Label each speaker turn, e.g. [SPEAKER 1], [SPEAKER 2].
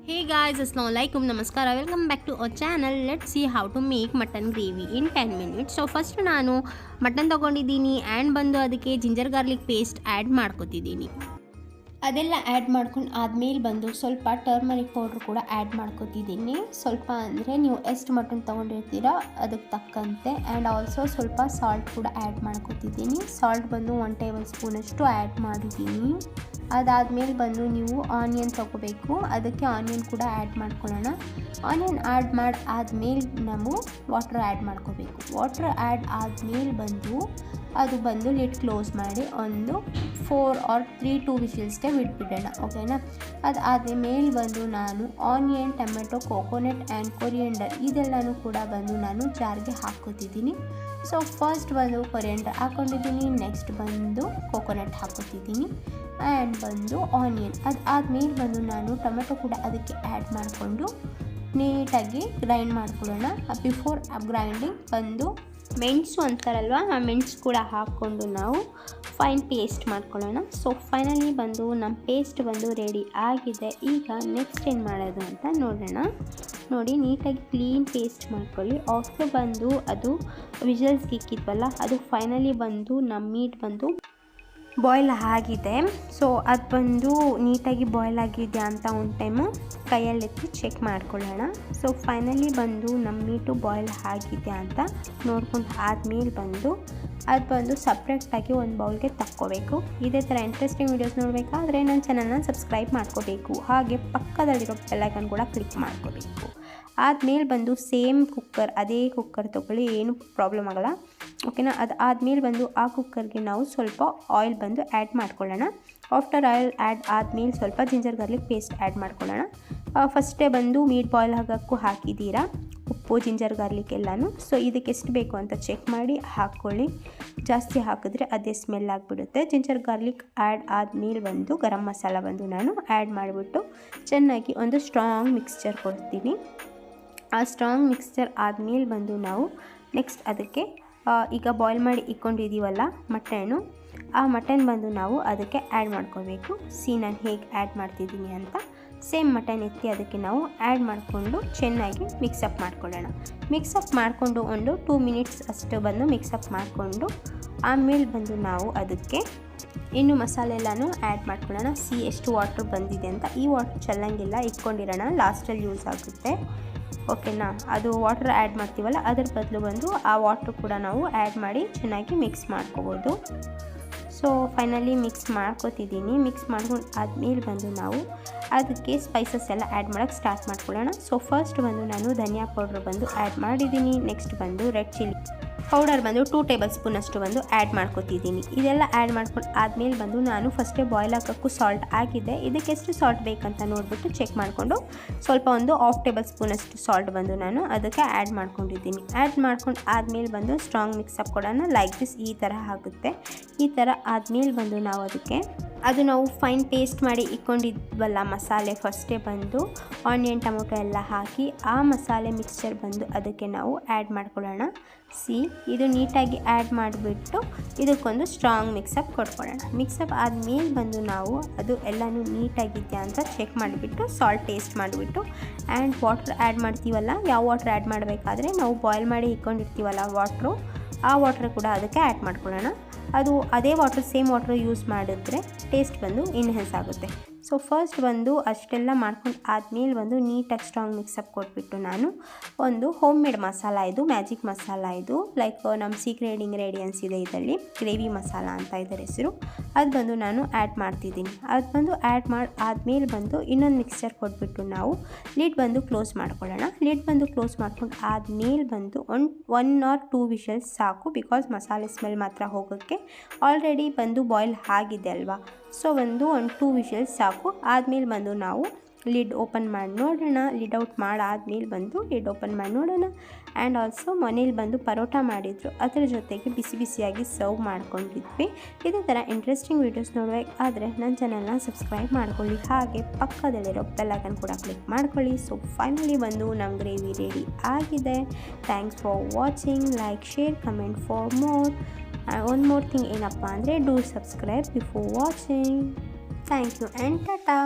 [SPEAKER 1] Hey guys, Assalamualaikum, Namaskara, welcome back to our channel. Let's see how to make mutton gravy in 10 minutes. So first ನಾನು mutton ತೊಗೊಂಡಿದ್ದೀನಿ and ಬಂದು ಅದಕ್ಕೆ ginger garlic paste add ಮಾಡ್ಕೊತಿದ್ದೀನಿ. ಅದೆಲ್ಲ add ಮಾಡ್ಕೊಂಡು ಆದಮೇಲೆ ಬಂದು ಸ್ವಲ್ಪ ಟರ್ಮರಿಕ್ ಪೌಡ್ರ್ ಕೂಡ ಆ್ಯಡ್ ಮಾಡ್ಕೊತಿದ್ದೀನಿ. ಸ್ವಲ್ಪ ಅಂದರೆ ನೀವು ಎಷ್ಟು ಮಟನ್ ತೊಗೊಂಡಿರ್ತೀರ ಅದಕ್ಕೆ ತಕ್ಕಂತೆ. ಆ್ಯಂಡ್ ಆಲ್ಸೋ ಸ್ವಲ್ಪ ಸಾಲ್ಟ್ ಕೂಡ ಆ್ಯಡ್ ಮಾಡ್ಕೊತಿದ್ದೀನಿ. ಸಾಲ್ಟ್ ಬಂದು 1 ಟೇಬಲ್ ಸ್ಪೂನಷ್ಟು ಆ್ಯಡ್ ಮಾಡಿದ್ದೀನಿ. ಅದಾದಮೇಲೆ ಬಂದು ನೀವು ಆನಿಯನ್ ತೊಗೋಬೇಕು, ಅದಕ್ಕೆ ಆನಿಯನ್ ಕೂಡ ಆ್ಯಡ್ ಮಾಡ್ಕೊಳ್ಳೋಣ. ಆನಿಯನ್ ಆ್ಯಡ್ ಆದಮೇಲೆ ನಾವು ವಾಟ್ರ್ ಆ್ಯಡ್ ಮಾಡ್ಕೋಬೇಕು. ವಾಟ್ರ್ ಆ್ಯಡ್ ಆದಮೇಲೆ ಅದು ಬಂದು ಲಿಡ್ ಕ್ಲೋಸ್ ಮಾಡಿ ಒಂದು 4 or 3 ವಿಷಲ್ಸ್ಗೆ ಬಿಟ್ಬಿಡೋಣ, ಓಕೆನಾ. ಅದಾದಮೇಲೆ ಬಂದು ನಾನು onion, tomato, coconut and coriander ಇದೆಲ್ಲನೂ ಕೂಡ ಬಂದು ನಾನು ಜಾರ್ಗೆ ಹಾಕ್ಕೋತಿದ್ದೀನಿ. ಸೊ ಫಸ್ಟ್ ಬಂದು ಕೊರಿಯಂಡರ್ ಹಾಕ್ಕೊಂಡಿದ್ದೀನಿ, ನೆಕ್ಸ್ಟ್ ಬಂದು ಕೋಕೋನಟ್ ಹಾಕ್ಕೋತಿದ್ದೀನಿ ಆ್ಯಂಡ್ ಬಂದು ಆನಿಯನ್. ಅದಾದಮೇಲೆ ಬಂದು ನಾನು ಟೊಮೆಟೊ ಕೂಡ ಅದಕ್ಕೆ ಆ್ಯಡ್ ಮಾಡಿಕೊಂಡು ನೀಟಾಗಿ ಗ್ರೈಂಡ್ ಮಾಡ್ಕೊಳ್ಳೋಣ. ಬಿಫೋರ್ ಗ್ರೈಂಡಿಂಗ್ ಬಂದು ಮೆಣಸು ಅಂತಾರಲ್ವ, ಆ ಮೆಣಸು ಕೂಡ ಹಾಕ್ಕೊಂಡು ನಾವು ಫೈನ್ ಪೇಸ್ಟ್ ಮಾಡ್ಕೊಳ್ಳೋಣ. ಸೊ ಫೈನಲಿ ಬಂದು ನಮ್ಮ ಪೇಸ್ಟ್ ಬಂದು ರೆಡಿ ಆಗಿದೆ. ಈಗ ನೆಕ್ಸ್ಟ್ ಏನು ಮಾಡೋದು ಅಂತ ನೋಡೋಣ. ನೋಡಿ, ನೀಟಾಗಿ ಕ್ಲೀನ್ ಪೇಸ್ಟ್ ಮಾಡ್ಕೊಳ್ಳಿ. ಆಫ್ಟರ್ ಬಂದು ಅದು ವಿಷಲ್ಸ್ಗೆ ಇಕ್ಕಿದ್ವಲ್ಲ, ಅದು ಫೈನಲಿ ಬಂದು ನಮ್ಮ ಮೀಟ್ ಬಂದು ಬಾಯ್ಲ್ ಆಗಿದೆ. ಸೊ ಅದು ಬಂದು ನೀಟಾಗಿ ಬಾಯ್ಲ್ ಆಗಿದೆಯಾ ಅಂತ ಒಂದು ಟೈಮು ಕೈಯಲ್ಲೆತ್ತಿ ಚೆಕ್ ಮಾಡ್ಕೊಳ್ಳೋಣ. ಸೊ ಫೈನಲಿ ಬಂದು ನಮ್ಮ ಮೀಟು ಬಾಯ್ಲ್ ಆಗಿದೆ ಅಂತ ನೋಡ್ಕೊಂಡು ಆದಮೇಲೆ ಅದು ಬಂದು ಸಪ್ರೇಟಾಗಿ ಒಂದು ಬೌಲ್ಗೆ ತಕ್ಕೋಬೇಕು. ಇದೇ ಥರ ಇಂಟ್ರೆಸ್ಟಿಂಗ್ ವೀಡಿಯೋಸ್ ನೋಡಬೇಕಾದ್ರೆ ನನ್ನ ಚಾನಲ್ನ ಸಬ್ಸ್ಕ್ರೈಬ್ ಮಾಡ್ಕೋಬೇಕು. ಹಾಗೆ ಪಕ್ಕದಲ್ಲಿರೋ ಬೆಲ್ ಐಕಾನ್ ಕೂಡ ಕ್ಲಿಕ್ ಮಾಡ್ಕೋಬೇಕು. ಆದಮೇಲೆ ಬಂದು ಸೇಮ್ ಕುಕ್ಕರ್, ಅದೇ ಕುಕ್ಕರ್ ತೊಗೊಳ್ಳಿ, ಏನು ಪ್ರಾಬ್ಲಮ್ ಆಗೋಲ್ಲ, ಓಕೆನಾ. ಆದಮೇಲೆ ಬಂದು ಆ ಕುಕ್ಕರ್ಗೆ ನಾವು ಸ್ವಲ್ಪ ಆಯಿಲ್ ಬಂದು ಆ್ಯಡ್ ಮಾಡ್ಕೊಳ್ಳೋಣ. ಆಫ್ಟರ್ ಆಯಿಲ್ ಆ್ಯಡ್ ಆದಮೇಲೆ ಸ್ವಲ್ಪ ಜಿಂಜರ್ ಗಾರ್ಲಿಕ್ ಪೇಸ್ಟ್ ಆ್ಯಡ್ ಮಾಡ್ಕೊಳ್ಳೋಣ. ಫಸ್ಟೇ ಬಂದು ಮೀಟ್ ಬಾಯ್ಲ್ ಆಗೋಕ್ಕೂ ಹಾಕಿದ್ದೀರಾ ಉಪ್ಪು, ಜಿಂಜರ್ ಗಾರ್ಲಿಕ್ ಎಲ್ಲನೂ. ಸೊ ಇದಕ್ಕೆ ಎಷ್ಟು ಬೇಕು ಅಂತ ಚೆಕ್ ಮಾಡಿ ಹಾಕ್ಕೊಳ್ಳಿ. ಜಾಸ್ತಿ ಹಾಕಿದ್ರೆ ಅದೇ ಸ್ಮೆಲ್ ಆಗಿಬಿಡುತ್ತೆ. ಜಿಂಜರ್ ಗಾರ್ಲಿಕ್ ಆ್ಯಡ್ ಆದಮೇಲೆ ಬಂದು ಗರಂ ಮಸಾಲ ಬಂದು ನಾನು ಆ್ಯಡ್ ಮಾಡಿಬಿಟ್ಟು ಚೆನ್ನಾಗಿ ಒಂದು ಸ್ಟ್ರಾಂಗ್ ಮಿಕ್ಸ್ಚರ್ ಕೊಡ್ತೀನಿ. ಆ ಸ್ಟ್ರಾಂಗ್ ಮಿಕ್ಸ್ಚರ್ ಆದಮೇಲೆ ಬಂದು ನಾವು ನೆಕ್ಸ್ಟ್ ಅದಕ್ಕೆ ಈಗ ಬಾಯ್ಲ್ ಮಾಡಿ ಇಟ್ಕೊಂಡಿದ್ದೀವಲ್ಲ ಮಟನ್ನು, ಆ ಮಟನ್ ಬಂದು ನಾವು ಅದಕ್ಕೆ ಆ್ಯಡ್ ಮಾಡ್ಕೋಬೇಕು. ನಾನು ಹೇಗೆ ಆ್ಯಡ್ ಮಾಡ್ತಿದ್ದೀನಿ ಅಂತ ಸೇಮ್ ಮಟನ್ ಎತ್ತಿ ಅದಕ್ಕೆ ನಾವು ಆ್ಯಡ್ ಮಾಡಿಕೊಂಡು ಚೆನ್ನಾಗಿ ಮಿಕ್ಸಪ್ ಮಾಡ್ಕೊಳ್ಳೋಣ. ಮಿಕ್ಸಪ್ ಮಾಡಿಕೊಂಡು ಒಂದು 2 ಮಿನಿಟ್ಸ್ ಅಷ್ಟು ಬಂದು ಮಿಕ್ಸಪ್ ಮಾಡಿಕೊಂಡು ಆಮೇಲೆ ಬಂದು ನಾವು ಅದಕ್ಕೆ ಇನ್ನು ಮಸಾಲೆ ಎಲ್ಲನೂ ಆ್ಯಡ್ ಮಾಡ್ಕೊಳ್ಳೋಣ. ಎಷ್ಟು ವಾಟ್ರ್ ಬಂದಿದೆ ಅಂತ. ಈ ವಾಟ್ರ್ ಚೆಲ್ಲಂಗಿಲ್ಲ, ಇಟ್ಕೊಂಡಿರೋಣ, ಲಾಸ್ಟಲ್ಲಿ ಯೂಸ್ ಆಗುತ್ತೆ, ಓಕೆನಾ. ಅದು ವಾಟ್ರ್ ಆ್ಯಡ್ ಮಾಡ್ತೀವಲ್ಲ, ಅದ್ರ ಬದಲು ಬಂದು ಆ ವಾಟ್ರ್ ಕೂಡ ನಾವು ಆ್ಯಡ್ ಮಾಡಿ ಚೆನ್ನಾಗಿ ಮಿಕ್ಸ್ ಮಾಡ್ಕೋಬೋದು. ಸೊ ಫೈನಲಿ ಮಿಕ್ಸ್ ಮಾಡ್ಕೋತಿದ್ದೀನಿ. ಮಿಕ್ಸ್ ಮಾಡ್ಕೊಂಡು ಆದಮೇಲೆ ಬಂದು ನಾವು ಅದಕ್ಕೆ ಸ್ಪೈಸಸ್ ಎಲ್ಲ ಆ್ಯಡ್ ಮಾಡೋಕ್ಕೆ ಸ್ಟಾರ್ಟ್ ಮಾಡ್ಕೊಳ್ಳೋಣ. ಸೊ ಫಸ್ಟ್ ಬಂದು ನಾನು ಧನಿಯಾ ಪೌಡ್ರ್ ಬಂದು ಆ್ಯಡ್ ಮಾಡಿದ್ದೀನಿ. ನೆಕ್ಸ್ಟ್ ಬಂದು ರೆಡ್ ಚಿಲ್ಲಿ ಪೌಡರ್ ಬಂದು 2 ಟೇಬಲ್ ಸ್ಪೂನಷ್ಟು ಬಂದು ಆ್ಯಡ್ ಮಾಡ್ಕೋತಿದ್ದೀನಿ. ಇದೆಲ್ಲ ಆ್ಯಡ್ ಮಾಡ್ಕೊಂಡು ಆದಮೇಲೆ ಬಂದು ನಾನು ಫಸ್ಟೇ ಬಾಯ್ಲ್ ಹಾಕೋಕ್ಕೂ ಸಾಲ್ಟ್ ಆಗಿದೆ. ಇದಕ್ಕೆ ಎಷ್ಟು ಸಾಲ್ಟ್ ಬೇಕಂತ ನೋಡಿಬಿಟ್ಟು ಚೆಕ್ ಮಾಡಿಕೊಂಡು ಸ್ವಲ್ಪ ಒಂದು 1/2 ಟೇಬಲ್ ಸ್ಪೂನಷ್ಟು ಸಾಲ್ಟ್ ಬಂದು ನಾನು ಅದಕ್ಕೆ ಆ್ಯಡ್ ಮಾಡ್ಕೊಂಡಿದ್ದೀನಿ. ಆ್ಯಡ್ ಮಾಡ್ಕೊಂಡು ಆದಮೇಲೆ ಬಂದು ಸ್ಟ್ರಾಂಗ್ ಮಿಕ್ಸಪ್ ಕೊಡೋಣ. ಲೈಕ್ ದಿಸ್, ಈ ಥರ ಆಗುತ್ತೆ. ಈ ಥರ ಆದಮೇಲೆ ಬಂದು ನಾವು ಅದಕ್ಕೆ ನಾವು ಫೈನ್ ಪೇಸ್ಟ್ ಮಾಡಿ ಇಟ್ಕೊಂಡಿದ್ವಲ್ಲ ಮಸಾಲೆ, ಫಸ್ಟೇ ಬಂದು ಆನಿಯನ್, ಟೊಮೊಟೊ ಎಲ್ಲ ಹಾಕಿ ಆ ಮಸಾಲೆ ಮಿಕ್ಸ್ಚರ್ ಬಂದು ಅದಕ್ಕೆ ನಾವು ಆ್ಯಡ್ ಮಾಡ್ಕೊಳ್ಳೋಣ. ಇದು ನೀಟಾಗಿ ಆ್ಯಡ್ ಮಾಡಿಬಿಟ್ಟು ಇದಕ್ಕೊಂದು ಸ್ಟ್ರಾಂಗ್ ಮಿಕ್ಸಪ್ ಕೊಟ್ಕೊಳ್ಳೋಣ. ಮಿಕ್ಸಪ್ ಆದಮೇಲೆ ಬಂದು ನಾವು ಅದು ಎಲ್ಲನೂ ನೀಟಾಗಿದೆಯಾ ಅಂತ ಚೆಕ್ ಮಾಡಿಬಿಟ್ಟು ಸಾಲ್ಟ್ ಟೇಸ್ಟ್ ಮಾಡಿಬಿಟ್ಟು ಆ್ಯಂಡ್ ವಾಟ್ರ್ ಆ್ಯಡ್ ಮಾಡ್ತೀವಲ್ಲ, ಯಾವ ವಾಟ್ರ್ ಆ್ಯಡ್ ಮಾಡಬೇಕಾದ್ರೆ ನಾವು ಬಾಯ್ಲ್ ಮಾಡಿ ಇಟ್ಕೊಂಡಿರ್ತೀವಲ್ಲ ವಾಟ್ರು, ಆ ವಾಟ್ರ್ ಕೂಡ ಅದಕ್ಕೆ ಆ್ಯಡ್ ಮಾಡ್ಕೊಳ್ಳೋಣ. ಅದು ಅದೇ ವಾಟ್ರ್, ಸೇಮ್ ವಾಟ್ರ್ ಯೂಸ್ ಮಾಡಿದ್ರೆ ಟೇಸ್ಟ್ ಬಂದು ಎನ್ಹ್ಯಾನ್ಸ್ ಆಗುತ್ತೆ. ಸೊ ಫಸ್ಟ್ ಬಂದು ಅಷ್ಟೆಲ್ಲ ಮಾಡ್ಕೊಂಡು ಆದಮೇಲೆ ಬಂದು ನೀಟಾಗಿ ಸ್ಟ್ರಾಂಗ್ ಮಿಕ್ಸಪ್ ಕೊಟ್ಬಿಟ್ಟು ನಾನು ಒಂದು ಹೋಮ್ ಮೇಡ್ ಮಸಾಲ, ಇದು ಮ್ಯಾಜಿಕ್ ಮಸಾಲ, ಇದು ಲೈಕ್ ನಮ್ಮ ಸೀಕ್ರೆಟ್ ಇಂಗ್ರೀಡಿಯೆಂಟ್ಸ್ ಇದೆ ಇದರಲ್ಲಿ, ಗ್ರೇವಿ ಮಸಾಲ ಅಂತ ಇದರ ಹೆಸರು. ಅದು ಬಂದು ನಾನು ಆ್ಯಡ್ ಮಾಡ್ತಿದ್ದೀನಿ. ಅದು ಬಂದು ಆ್ಯಡ್ ಮಾಡಿ ಆದಮೇಲೆ ಬಂದು ಇನ್ನೊಂದು ಮಿಕ್ಸ್ಚರ್ ಕೊಟ್ಬಿಟ್ಟು ನಾವು ಲಿಡ್ ಬಂದು ಕ್ಲೋಸ್ ಮಾಡ್ಕೊಳ್ಳೋಣ. ಲಿಡ್ ಬಂದು ಕ್ಲೋಸ್ ಮಾಡ್ಕೊಂಡು ಆದಮೇಲೆ ಬಂದು 1 or 2 ವಿಷಲ್ಸ್ ಸಾಕು, ಬಿಕಾಸ್ ಮಸಾಲೆ ಸ್ಮೆಲ್ ಮಾತ್ರ ಹೋಗೋಕ್ಕೆ. ಆಲ್ರೆಡಿ ಬಂದು ಬಾಯ್ಲ್ ಆಗಿದೆ ಅಲ್ವಾ, ಸೊ ಒಂದು 2 ವಿಷಲ್ಸ್ ಸಾಕು. ಆದಮೇಲೆ ಬಂದು ನಾವು ಲಿಡ್ ಓಪನ್ ಮಾಡಿ ನೋಡೋಣ. ಲಿಡ್ ಔಟ್ ಮಾಡಾದಮೇಲೆ ಬಂದು ಲಿಡ್ ಓಪನ್ ಮಾಡಿ ನೋಡೋಣ. ಆ್ಯಂಡ್ ಆಲ್ಸೋ ಮನೇಲಿ ಬಂದು ಪರೋಟ ಮಾಡಿದ್ರು, ಅದರ ಜೊತೆಗೆ ಬಿಸಿ ಬಿಸಿಯಾಗಿ ಸರ್ವ್ ಮಾಡ್ಕೊಂಡಿದ್ವಿ. ಇದೇ ಥರ ಇಂಟ್ರೆಸ್ಟಿಂಗ್ ವೀಡಿಯೋಸ್ ನೋಡಬೇಕಾದ್ರೆ ನನ್ನ ಚಾನಲ್ನ ಸಬ್ಸ್ಕ್ರೈಬ್ ಮಾಡ್ಕೊಳ್ಳಿ. ಹಾಗೆ ಪಕ್ಕದಲ್ಲಿರೋ ಬೆಲ್ ಐಕಾನ್ ಕೂಡ ಕ್ಲಿಕ್ ಮಾಡ್ಕೊಳ್ಳಿ. ಸೊ ಫೈನಲಿ ಬಂದು ನಮ್ಮ ಗ್ರೇವಿ ರೆಡಿ ಆಗಿದೆ. Thanks for watching. Like, share, comment for more. One more thing ಏನಪ್ಪ ಅಂದರೆ, do subscribe before watching. Thank you and tata.